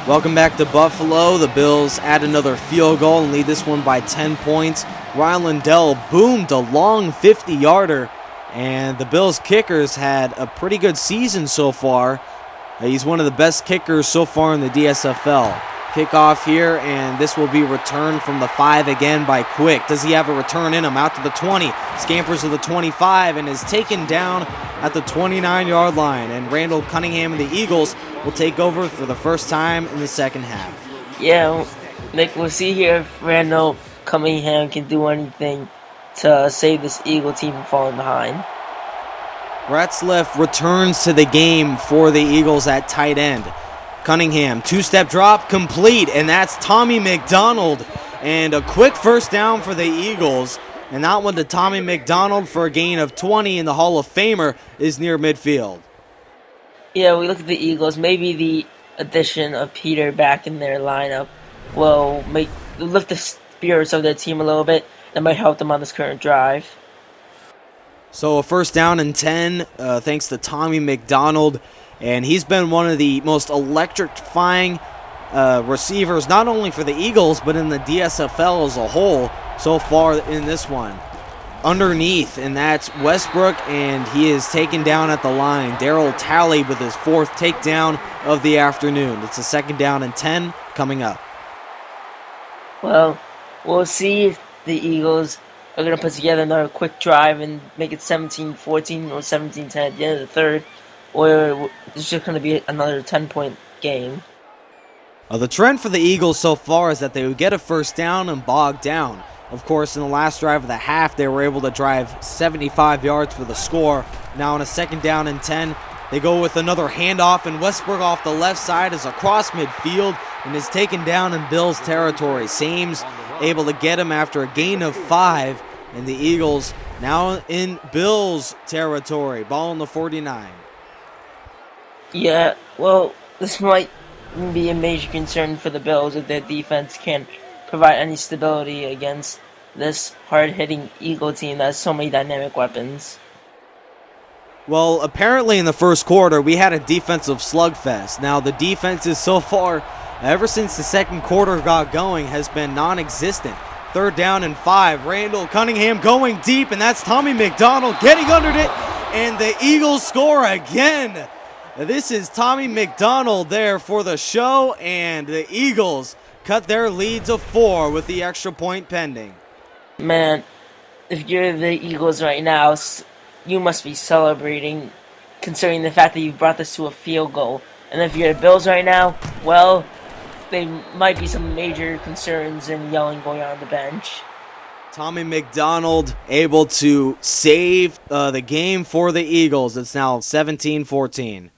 Welcome back to Buffalo. The Bills add another field goal and lead this one by 10 points. Ryan Lindell boomed a long 50-yarder, and the Bills kickers had a pretty good season so far. He's one of the best kickers so far in the DSFL. Kickoff here, and this will be returned from the 5 again by Quick. Does he have a return in him? Out to the 20, scampers to the 25, and is taken down at the 29-yard line. And Randall Cunningham and the Eagles will take over for the first time in the second half. Yeah, Nick, we'll see here if Randall Cunningham can do anything to save this Eagle team from falling behind. Ratzliff returns to the game for the Eagles at tight end. Cunningham, two-step drop, complete, and that's Tommy McDonald. And a quick first down for the Eagles. And that one to Tommy McDonald for a gain of 20, and the Hall of Famer is near midfield. Yeah, we look at the Eagles. Maybe the addition of Peter back in their lineup will lift the spirits of their team a little bit. That might help them on this current drive. So a first down and 10 thanks to Tommy McDonald. And he's been one of the most electrifying receivers, not only for the Eagles, but in the DSFL as a whole so far in this one. Underneath, and that's Westbrook, and he is taken down at the line. Darryl Talley with his fourth takedown of the afternoon. It's a second down and 10 coming up. Well, we'll see if the Eagles are going to put together another quick drive and make it 17-14 or 17-10 at the end of the third, or it's just going to be another 10-point game. The trend for the Eagles so far is that they would get a first down and bog down. Of course, in the last drive of the half, they were able to drive 75 yards for the score. Now on a second down and 10, they go with another handoff, and Westbrook off the left side is across midfield and is taken down in Bills territory. Sames able to get him after a gain of 5, and the Eagles now in Bills territory. Ball on the 49. Yeah, well, this might be a major concern for the Bills if their defense can't provide any stability against this hard-hitting Eagle team that has so many dynamic weapons. Well, apparently in the first quarter, we had a defensive slugfest. Now, the defenses so far, ever since the second quarter got going, has been non-existent. Third down and 5. Randall Cunningham going deep, and that's Tommy McDonald getting under it, and the Eagles score again. This is Tommy McDonald there for the show, and the Eagles cut their lead to 4 with the extra point pending. Man, if you're the Eagles right now, you must be celebrating, considering the fact that you've brought this to a field goal. And if you're the Bills right now, well, there might be some major concerns and yelling going on the bench. Tommy McDonald able to save the game for the Eagles. It's now 17-14.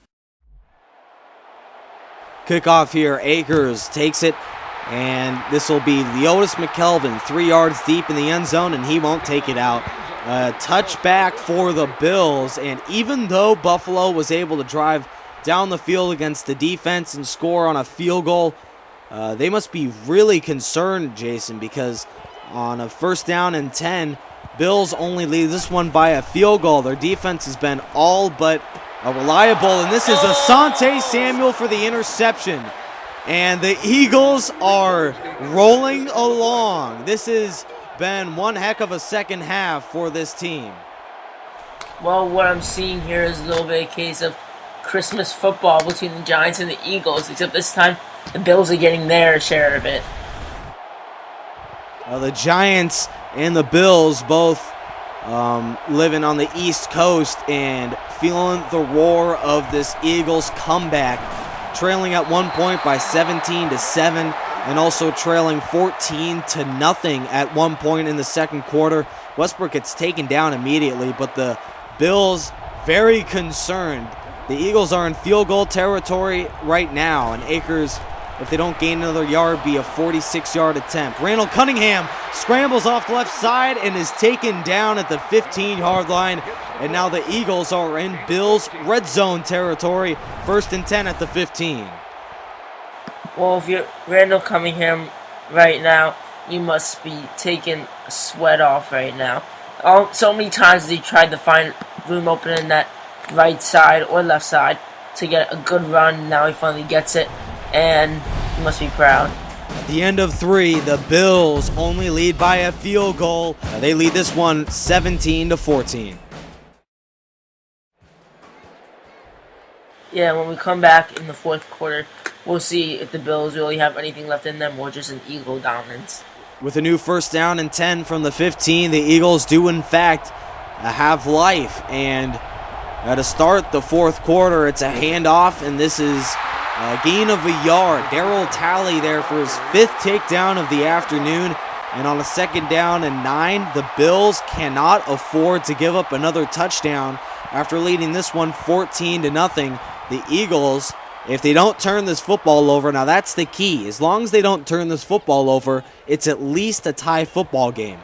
Kickoff here, Akers takes it, and this will be Leotis McKelvin, 3 yards deep in the end zone, and he won't take it out. Touchback for the Bills, and even though Buffalo was able to drive down the field against the defense and score on a field goal, they must be really concerned, Jason, because on a first down and 10, Bills only lead this one by a field goal. Their defense has been all but reliable, and this is Asante Samuel for the interception. And the Eagles are rolling along. This has been one heck of a second half for this team. Well, what I'm seeing here is a little bit of a case of Christmas football between the Giants and the Eagles, except this time the Bills are getting their share of it. The Giants and the Bills both living on the East Coast and feeling the roar of this Eagles comeback, trailing at one point by 17-7, and also trailing 14-0 at one point in the second quarter. Westbrook gets taken down immediately, but the Bills very concerned. The Eagles are in field goal territory right now, and Akers, if they don't gain another yard, be a 46-yard attempt. Randall Cunningham scrambles off the left side and is taken down at the 15-yard line. And now the Eagles are in Bills red zone territory, 1st and 10 at the 15. Well, if you're Randall Cunningham right now, you must be taking a sweat off right now. So many times he tried to find room open in that right side or left side to get a good run. Now he finally gets it. And You must be proud. At the end of 3, the Bills only lead by a field goal. They lead this one 17-14. Yeah, when we come back in the fourth quarter, we'll see if the Bills really have anything left in them or just an Eagle dominance. With a new first down and 10 from the 15, the Eagles do in fact have life. And to start the fourth quarter, it's a handoff, and this is a gain of a yard. Darryl Talley there for his 5th takedown of the afternoon. And on a 2nd down and 9, the Bills cannot afford to give up another touchdown after leading this one 14-0. The Eagles, if they don't turn this football over, now that's the key. As long as they don't turn this football over, it's at least a tie football game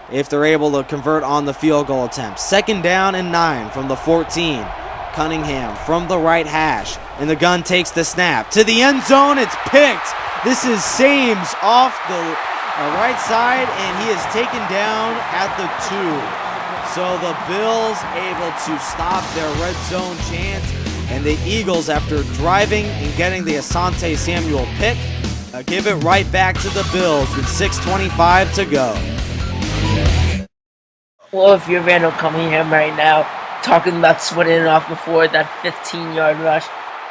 if they're able to convert on the field goal attempt. 2nd down and 9 from the 14. Cunningham from the right hash, and the gun takes the snap to the end zone. It's picked. This is Sames off the right side, and he is taken down at the 2. So the Bills able to stop their red zone chance, and the Eagles, after driving and getting the Asante Samuel pick, give it right back to the Bills with 6:25 to go. Well, if you're Randall Cunningham right now, talking about sweating it off before that 15-yard rush,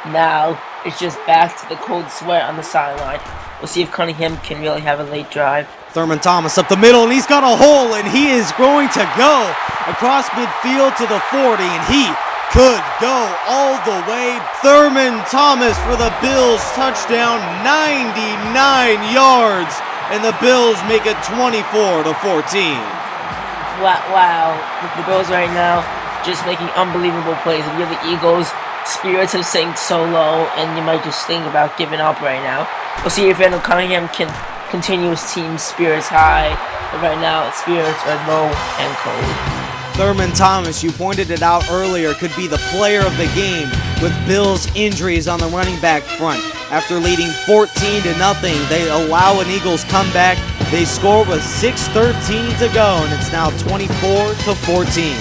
now it's just back to the cold sweat on the sideline. We'll see if Cunningham can really have a late drive. Thurman Thomas up the middle, and he's got a hole, and he is going to go across midfield to the 40, and he could go all the way. Thurman Thomas for the Bills, touchdown, 99 yards, and the Bills make it 24-14. Wow, the Bills right now just making unbelievable plays. If you're the Eagles, spirits have sank so low, and you might just think about giving up right now. We'll see if Randall Cunningham can continue his team's spirits high, but right now its spirits are low and cold. Thurman Thomas, you pointed it out earlier, could be the player of the game with Bills injuries on the running back front. After leading 14-0, they allow an Eagles comeback. They score with 6:13 to go, and it's now 24-14.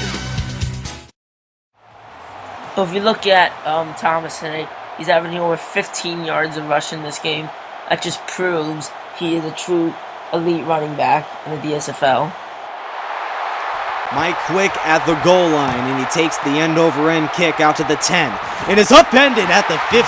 Well, if you look at Thomas tonight, he's averaging over 15 yards of rush in this game. That just proves he is a true elite running back in the DSFL. Mike Quick at the goal line, and he takes the end-over-end kick out to the 10. It is upended at the 15.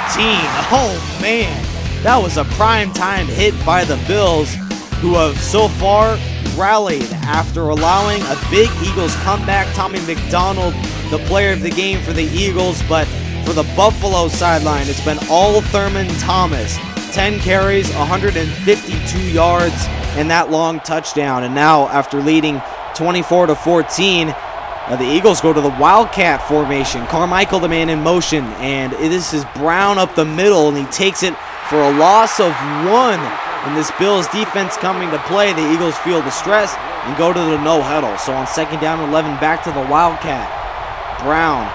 Oh, man. That was a prime-time hit by the Bills, who have so far rallied after allowing a big Eagles comeback. Tommy McDonald, the player of the game for the Eagles, but for the Buffalo sideline, it's been all Thurman Thomas. 10 carries, 152 yards, and that long touchdown. And now, after leading 24-14, the Eagles go to the Wildcat formation. Carmichael, the man in motion, and this is Brown up the middle, and he takes it for a loss of 1. And this Bills defense coming to play, the Eagles feel the stress and go to the no huddle. So on 2nd down and 11, back to the Wildcat. Brown.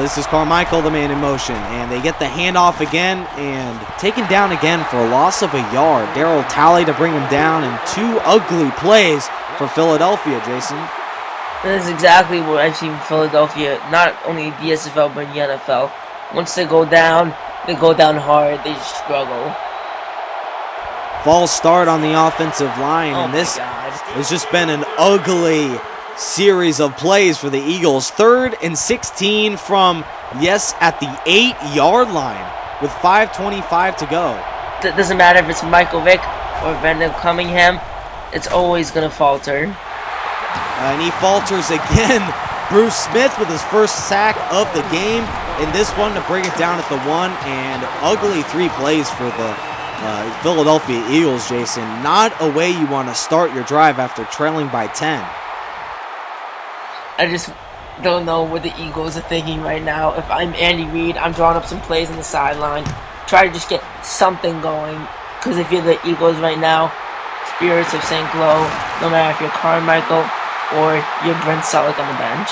This is Carmichael, the man in motion, and they get the handoff again and taken down again for a loss of a yard. Darryl Talley to bring him down, and 2 ugly plays for Philadelphia, Jason. That is exactly what I've seen in Philadelphia, not only DSFL but in the NFL. Once they go down hard, they struggle. False start on the offensive line, and this has just been an ugly series of plays for the Eagles. 3rd and 16 from, at the 8-yard line with 5:25 to go. It doesn't matter if it's Michael Vick or Randall Cunningham, it's always going to falter. And he falters again. Bruce Smith with his first sack of the game, and this one to bring it down at the 1, and ugly 3 plays for the Philadelphia Eagles, Jason. Not a way you want to start your drive after trailing by 10. I just don't know what the Eagles are thinking right now. If I'm Andy Reid, I'm drawing up some plays on the sideline. Try to just get something going. Because if you're the Eagles right now, spirits have sank low. No matter if you're Carmichael or you're Brent Selleck on the bench.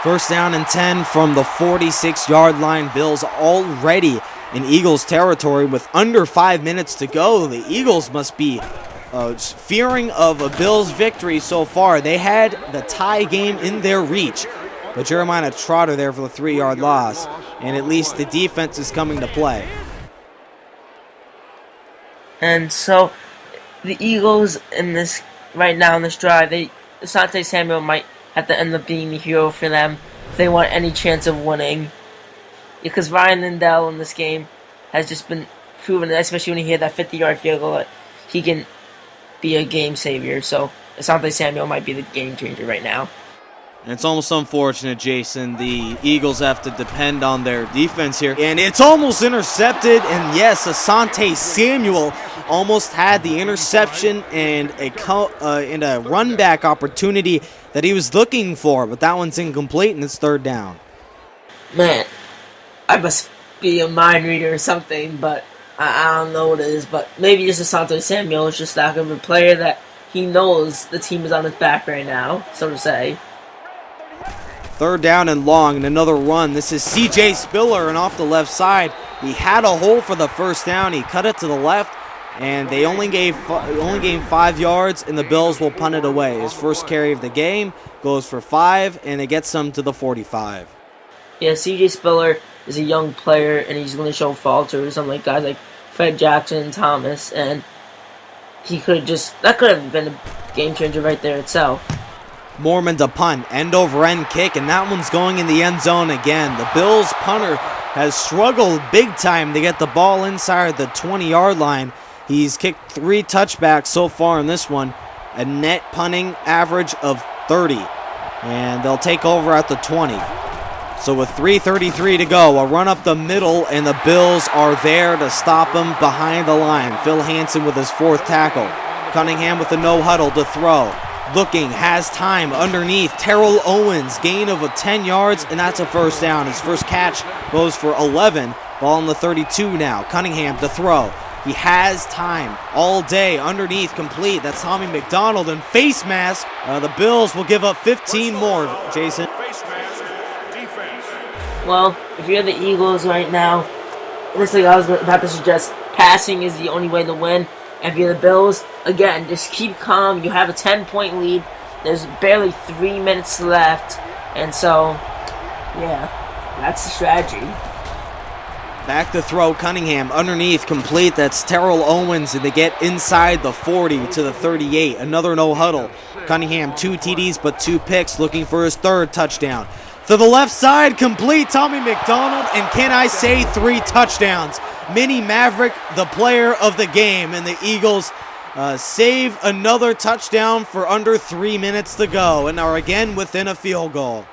1st down and 10 from the 46-yard line. Bills already in Eagles territory with under 5 minutes to go. The Eagles must be fearing of a Bills victory so far. They had the tie game in their reach, but Jeremiah Trotter there for the 3-yard loss, and at least the defense is coming to play. And so the Eagles in this right now in this drive, Asante Samuel might have to end up being the hero for them if they want any chance of winning. Because Ryan Lindell in this game has just been proven, especially when he hit that 50-yard field goal, that he can be a game savior. So Asante Samuel might be the game changer right now. And it's almost unfortunate, Jason. The Eagles have to depend on their defense here. And it's almost intercepted. And yes, Asante Samuel almost had the interception and a run back opportunity that he was looking for. But that one's incomplete and it's third down. Man, I must be a mind reader or something, but I don't know what it is. But maybe just Asante Samuel is just that good of a player that he knows the team is on his back right now, so to say. Third down and long, and another run. This is C.J. Spiller, and off the left side, he had a hole for the first down. He cut it to the left, and they only gained 5 yards, and the Bills will punt it away. His first carry of the game goes for 5, and it gets them to the 45. Yeah, C.J. Spiller is a young player, and he's going to show falters, unlike guys like Fred Jackson and Thomas, and that could have been a game changer right there itself. Mormon to punt, end-over-end kick, and that one's going in the end zone again. The Bills punter has struggled big time to get the ball inside the 20-yard line. He's kicked 3 touchbacks so far in this one, a net punting average of 30, and they'll take over at the 20. So with 3:33 to go, a run up the middle, and the Bills are there to stop him behind the line. Phil Hansen with his 4th tackle. Cunningham with the no-huddle to throw. Looking, has time underneath. Terrell Owens, gain of 10 yards, and that's a first down. His first catch goes for 11. Ball on the 32 now. Cunningham to throw. He has time all day underneath, complete. That's Tommy McDonald, and face mask. The Bills will give up 15 more, Jason. Well, if you're the Eagles right now, just like I was about to suggest, passing is the only way to win. And if you're the Bills, again, just keep calm. You have a 10-point lead. There's barely 3 minutes left. And so, yeah, that's the strategy. Back to throw, Cunningham underneath, complete. That's Terrell Owens, and they get inside the 40 to the 38. Another no-huddle. Cunningham, 2 TDs but 2 picks, looking for his 3rd touchdown. To the left side, complete, Tommy McDonald, and can I say 3 touchdowns? Mini Maverick, the player of the game, and the Eagles save another touchdown for under 3 minutes to go and are again within a field goal.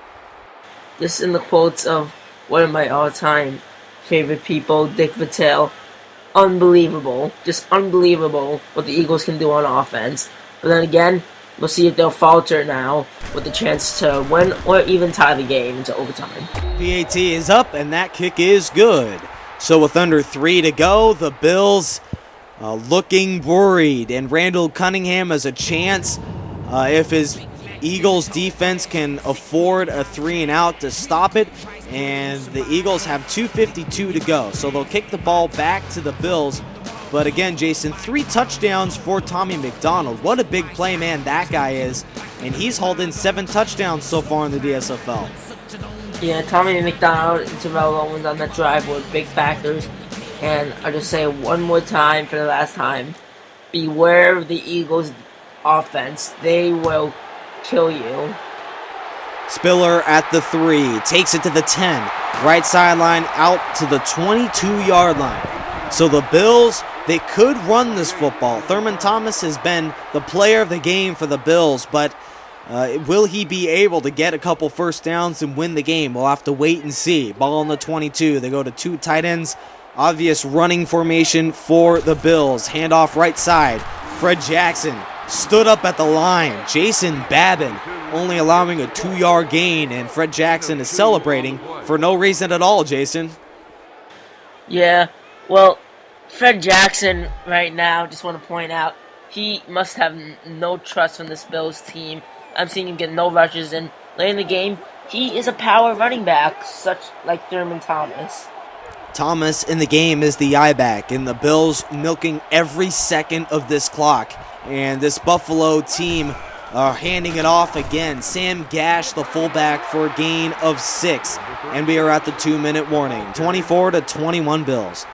This in the quotes of one of my all-time favorite people, Dick Vitale. Unbelievable. Just unbelievable what the Eagles can do on offense. But then again, we'll see if they'll falter now with the chance to win or even tie the game into overtime. PAT is up, and that kick is good. So with under 3 to go, the Bills looking worried, and Randall Cunningham has a chance if his Eagles defense can afford a 3-and-out to stop it, and the Eagles have 2:52 to go. So they'll kick the ball back to the Bills. But again, Jason, 3 touchdowns for Tommy McDonald. What a big play man that guy is, and he's hauled in 7 touchdowns so far in the DSFL. Yeah, Tommy McDonald and Terrell Owens on that drive were big factors. And I'll just say it one more time for the last time. Beware of the Eagles' offense. They will kill you. Spiller at the 3. Takes it to the 10. Right sideline out to the 22-yard line. So the Bills, they could run this football. Thurman Thomas has been the player of the game for the Bills, but will he be able to get a couple first downs and win the game? We'll have to wait and see. Ball on the 22. They go to 2 tight ends. Obvious running formation for the Bills. Handoff right side. Fred Jackson stood up at the line. Jason Babin only allowing a 2-yard gain, and Fred Jackson is celebrating for no reason at all, Jason. Yeah, well, Fred Jackson right now, just want to point out, he must have no trust from this Bills team. I'm seeing him get no rushes, and late in the game, he is a power running back, such like Thurman Thomas. Thomas in the game is the I-back, and the Bills milking every second of this clock. And this Buffalo team are handing it off again. Sam Gash, the fullback, for a gain of 6. And we are at the 2-minute warning. 24-21 Bills.